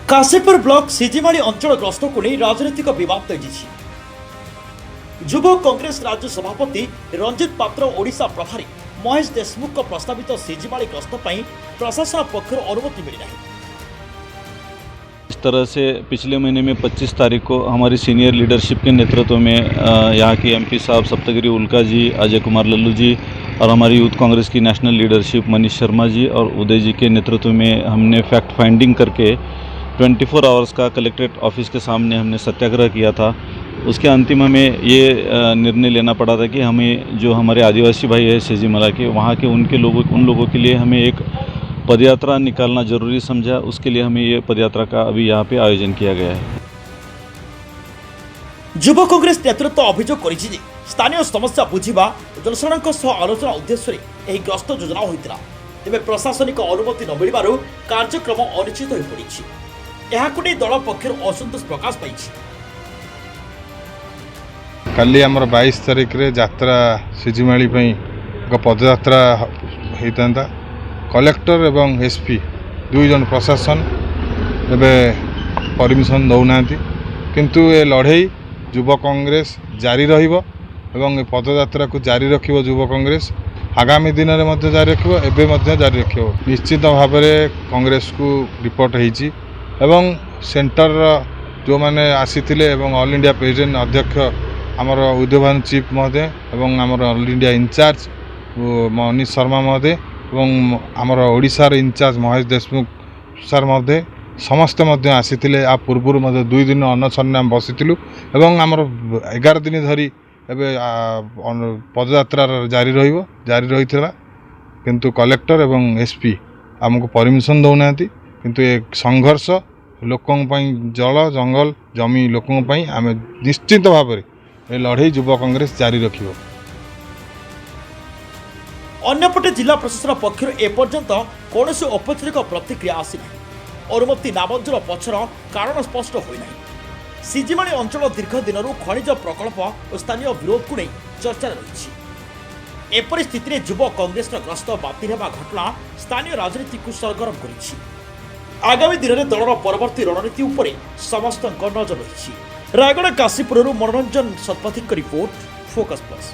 Kashipur block सिजिमाड़ी अंचल ग्रस्त को नहीं राजनीतिक बद तेजी। युव कांग्रेस राज्य सभापति रंजित पात्र ओडिशा प्रभारी महेश देशमुख प्रस्तावित सिजिमाड़ी गस्त प्रशासन पक्षर अनुमति मिलना। इस तरह से पिछले महीने में 25 तारीख को हमारी सीनियर लीडरशिप के नेतृत्व में यहाँ की एमपी साहब सप्तगिरी उल्का जी, अजय कुमार लल्लू जी और हमारी यूथ कांग्रेस की नेशनल लीडरशिप मनीष शर्मा जी और उदय जी के नेतृत्व में हमने फैक्ट फाइंडिंग करके 24 आवर्स का कलेक्ट्रेट ऑफिस के सामने हमने सत्याग्रह किया था। उसके अंतिम हमें ये निर्णय लेना पड़ा था कि हमें जो हमारे आदिवासी भाई है सिजिमाला के, वहाँ के उन लोगों के लिए हमें एक पदयात्रा निकालना जरूरी समझा। उसके लिए हमें ये पदयात्रा का अभी यहाँ पे आयोजन किया गया है। युव कांग्रेस नेतृत्व अभियोग कर स्थानीय समस्या बुझा जनसाधारण आलोचना उद्देश्य यह ग्रस्त योजना होता तेज प्रशासनिक अनुमति न मिलू कार्यक्रम अनिश्चित हो पड़ी। दल पक्ष असंतोष प्रकाश पाई। काली आमर 22 तारीख रे यात्रा सिजिमाड़ी एक पदयात्रा होता। कलेक्टर एवं एसपी दुई जन प्रशासन एवं परमिशन दौना किंतु ये लड़ाई युव कांग्रेस जारी रहिबो एवं पदयात्रा को जारी रखिबो। युव कांग्रेस आगामी दिन में जारी रखिबो, एबे मध्य जारी रखिबो। निश्चित भाव में कांग्रेस को रिपोर्ट होईची एवं सेंटर जो माने आसीथिले एवं ऑल इंडिया प्रेसिडेंट अध्यक्ष आमर उदयभानु चीफ महोदय एवं आमर all India incharge Manish Sharma महोदय एवं आमर ओडिशार इंचार्ज महेश देशमुख सर महोदय समस्ते मध्य आसीथिले। आ पूर्व 2 दिन अनशन आम बसीलु एवं आमर 11 दिन धरी एवं पदयात्रा जारी रही किंतु कलेक्टर एवं एसपी आमको परमिशन दौना किंतु एक संघर्ष लोकों जल जंगल जमी लोकों आम निश्चित भाव में लड़ाई युव कांग्रेस जारी रखिबो। अन्यपटे जिला प्रशासन पक्षर एपर्यंत कौन औपचारिक प्रतिक्रिया आसीना। अनुमति नामंजूर पछर कारण स्पष्ट होना। सिजिमाड़ी अंचल दीर्घ दिन खनिज प्रकल्प और स्थानीय विरोध को नहीं चर्चा रही। एपरी स्थिति में युव कांग्रेस ग्रस्त बातिल होगा घटना स्थानीय राजनीति को सरगरम कर। आगामी दिन में दलर परवर्ती रणनीति उपरे समस्त नजर रही। रायगढ़ काशीपुर मनोरंजन शतपथी रिपोर्ट फोकस प्लस।